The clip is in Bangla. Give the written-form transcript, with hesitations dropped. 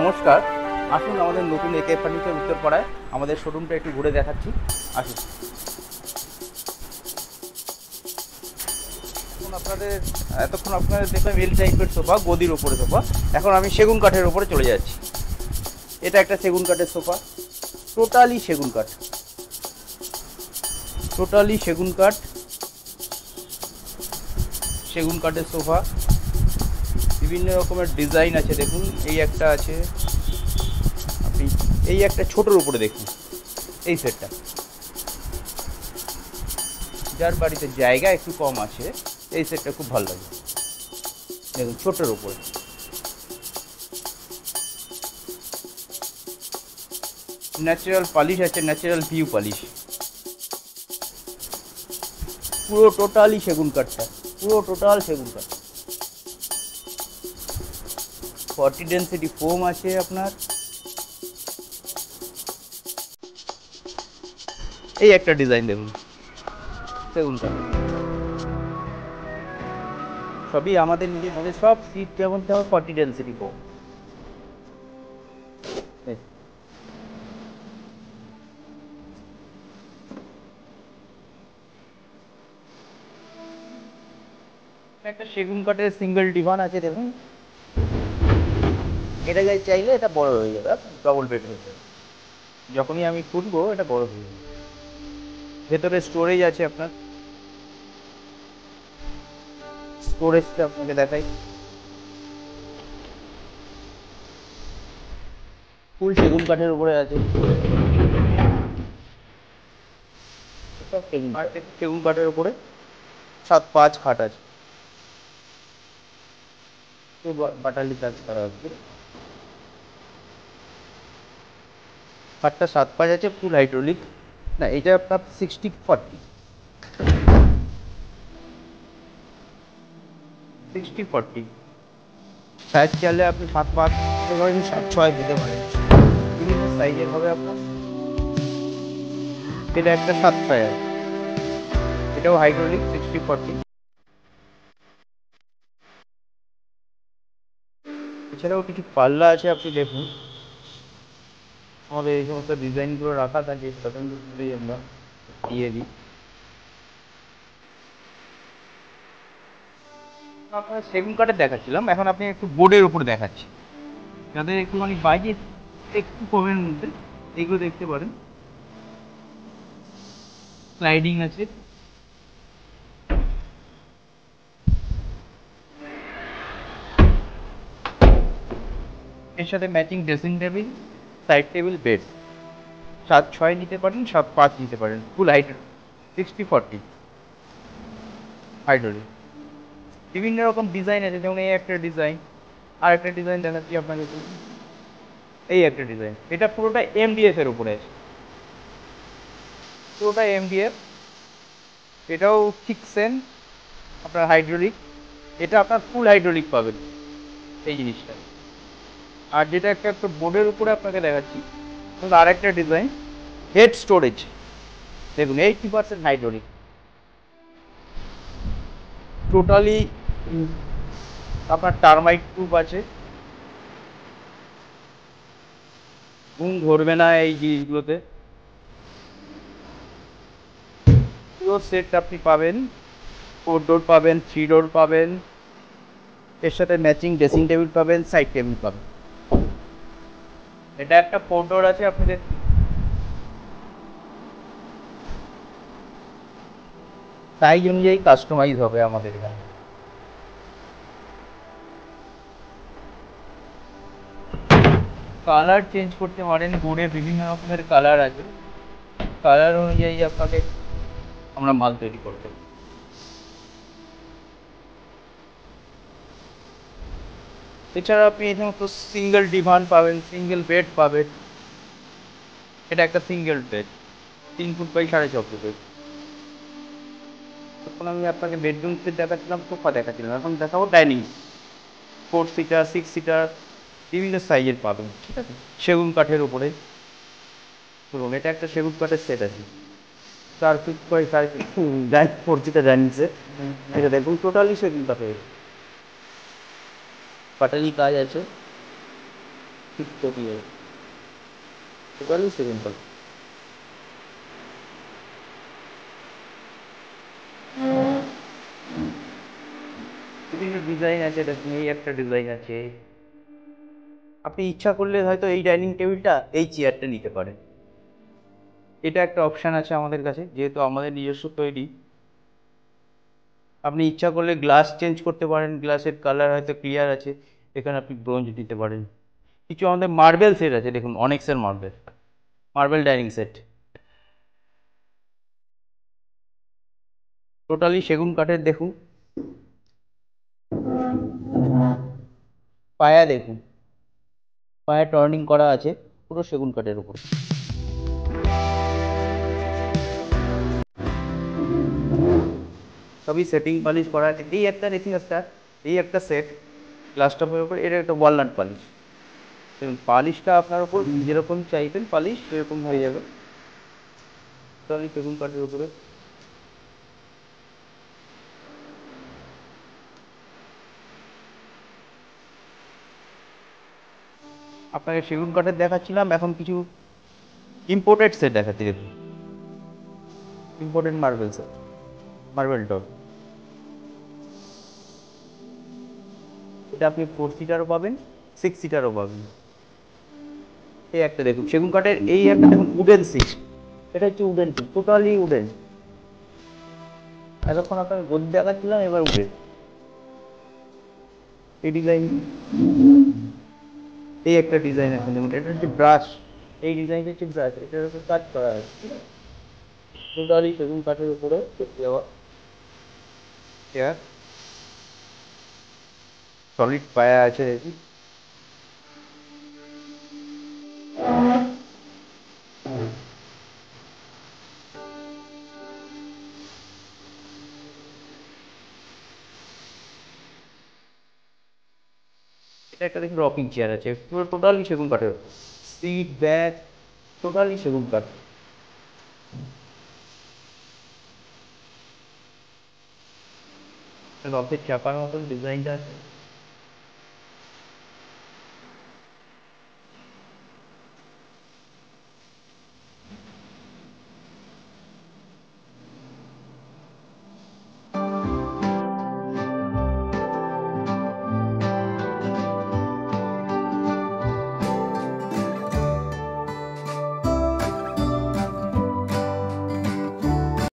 নমস্কার, আসুন আমাদের নতুন একে ফার্নিচার উত্তরপাড়ায় আমাদের শোরুমটা একটু ঘুরে দেখাচ্ছি। আসুন। এতক্ষণ আপনাদের দেখলাম এল টাইপের সোফা, গদির ওপরে সোফা। এখন আমি সেগুন কাঠের ওপরে চলে যাচ্ছি। এটা একটা সেগুন কাঠের সোফা, টোটালি সেগুন কাঠ, টোটালি সেগুন কাঠ, সেগুন কাঠের সোফা। বিভিন্ন রকমের ডিজাইন আছে, দেখুন এই একটা আছে, আপনি এই একটা ছোটোর উপরে দেখুন এই সেটটা। যার বাড়িতে জায়গা একটু কম আছে এই সেটটা খুব ভালো লাগে, দেখুন ছোটোর উপরে। ন্যাচারাল পালিশ আছে, ন্যাচারাল ভিউ পালিশ, পুরো টোটালি সেগুন কাঠটা, পুরো টোটাল সেগুন কাঠ। 40 ডেন্সিটি ফোম আছে আপনার। এই একটা ডিজাইন দেখুন সেগুন কাঠ, সবই আমাদের নিজেদের, সব সিট যেমন তেমন 40 ডেন্সিটি ফোম। একটা সেগুন কাঠের সিঙ্গেল ডিভান আছে দেখুন, এটা চাইলে এটা বড় হয়ে যাবে, ডবল বেড হয়ে যাবে। যখনই আমি খুলবো এটা বড় হয়ে যাবে। ভেতরে স্টোরেজ আছে আপনার, স্টোরেজটা আপনাকে দেখাই। ফুল সেগুন কাঠের উপরে আছে, সেগুন কাঠের উপরে 7-5 খাট আছে, বাটালি কাজ করা আছে। খাটটা 7-5 আছে, ফুল হাইড্রোলিক। না, এটা আপনার 60-40, 60-40 সাইজ চাইলে আপনি 7-5 দিতে পারেন, 7-6 দিতে পারেন, বিভিন্ন সাইজের হবে আপনার। এটা একটা 7 টায়ার, এটাও হাইড্রোলিক, 60-40। এছাড়াও কিছু পাল্লা আছে, আপনি দেখুন আমাদের এই সমস্ত ডিজাইনগুলো রাখা থাকে, তাদের আমরা দিয়ে দিই। আপনার সেগুন কাঠের দেখাচ্ছিলাম, এখন আপনি একটু বোর্ডের উপর দেখাচ্ছি, যাদের একটুখানি বাজেট একটু কমের মধ্যে এইগুলো দেখতে পারেন। স্লাইডিং আছে, এর সাথে matching dressing table, side table, bed. 7-6 নিতে পারেন, 7-5 নিতে পারেন, ফুল হাইট, 60-40 হাইড্রোলিক। বিভিন্ন রকম ডিজাইন আছে, যেমন এই একটা ডিজাইন, আর একটা ডিজাইন দেখাচ্ছি আপনাকে। এই একটা ডিজাইন, এটা পুরোটা এমডিএফ এর উপরে আছে, পুরোটা এমডিএফ। এটাও 6 আপনার হাইড্রোলিক, এটা আপনার ফুল হাইড্রোলিক পাবেন এই জিনিসটা। আর যেটা একটা একটা বোর্ডের উপরে আপনাকে দেখাচ্ছি, আর একটা ডিজাইন, হেড স্টোরেজ, দেখুন 80% হাইড্রোলিক, টোটালি আপনার টার্মাইট প্রুফ আছে, ঘুম ধরবে না এই জিনিসগুলোতে। পুরো সেট আপনি পাবেন, 4 ডোর পাবেন, 3 ডোর পাবেন, এর সাথে ম্যাচিং ড্রেসিং টেবিল পাবেন, সাইড টেবিল পাবেন। এটা একটা 4 ডোর আছে, আপনাদের সাইজ অনুযায়ী কাস্টমাইজ হবে আমাদের এখানে। কালার চেঞ্জ করতে পারেন, বোর্ডে বিভিন্ন রকমের কালার আছে, কালার অনুযায়ী আপনাকে আমরা মাল তৈরি করতে পারি। এছাড়া আপনি এই সমস্ত সিঙ্গেল ডিভান পাবেন, সিঙ্গেল বেড পাবেন। এটা একটা single bed, 3 foot by 4.5 foot. তখন আমি আপনাকে বেডরুম সেট দেখাচ্ছিলাম, সোফা দেখাচ্ছিলাম, এখন দেখাবো ডাইনিং, 4 সিটার, 6 সিটার, বিভিন্ন সাইজের পাবেন, ঠিক আছে, সেগুন কাঠের উপরে। এবং এটা একটা সেগুন কাঠের সেট আছে, 4 feet by 5 feet, 4 seater dining set. এটা দেখুন টোটালি সেগুন কাঠের, পাটালি কাজ আছে, টোটালি সেকেন্ড কালার। বিভিন্ন ডিজাইন আছে, দেখুন এই একটা ডিজাইন আছে। আপনি ইচ্ছা করলে হয়তো এই ডাইনিং টেবিলটা এই চেয়ারটা নিতে পারেন। এটা একটা অপশান আছে আমাদের কাছে, যেহেতু আমাদের নিজস্ব তৈরি। আপনি ইচ্ছা করলে গ্লাস চেঞ্জ করতে পারেন, গ্লাসের কালার হয়তো ক্লিয়ার আছে, এখানে আপনি ব্রোঞ্জ দিতে পারেন। কিছু আমাদের মার্বেল সেট আছে, দেখুন অনেক্সের marble, marble dining set, totally সেগুন কাঠের। দেখুন পায়া, দেখুন পায়া টার্নিং করা আছে, পুরো সেগুন কাঠের উপর। সবই সেটিং পলিশ করা আছে। এই একটা দেখুন, এই একটা সেট গ্লাস টপের উপর, এটা একটা ওয়ালনাট পলিশ। দেখুন পালিশটা আপনার উপর যেরকম চাইবেন পালিশ সেরকম হয়ে যাবে, টোটালি সেগুন কাঠের উপরে। আপনাকে সেগুন কাঠের দেখাচ্ছিলাম, এখন কিছু ইম্পোর্টেড সেট দেখাচ্ছি। দেখুন imported marble set, marble top. এটা আপনি 4 সিটারও পাবেন, 6 সিটারও পাবেন। এই একটা দেখুন সেগুন কাঠের, এই একটা দেখুন উডেন সিট, এটা হচ্ছে উডেন সিট, টোটালি উডেন। এতক্ষণ আপনাকে গদি দেখাচ্ছিলাম, এবার উডেন। এই ডিজাইন, এই একটা ডিজাইন আছে দেখুন, এটা হচ্ছে ব্রাশ। এই ডিজাইনটা হচ্ছে ব্রাশ, এটার উপর কাজ করা আছে, টোটালি সেগুন কাঠের উপরে দেওয়া চেয়ার, সলিড পায়া আছে দেখুন। এটা একটা দেখুন রকিং চেয়ার আছে, পুরো টোটালি সেগুন কাঠের, সিট ব্যাগ টোটালি সেগুন কাঠ। রথের চাকার মতন ডিজাইনটা আছে।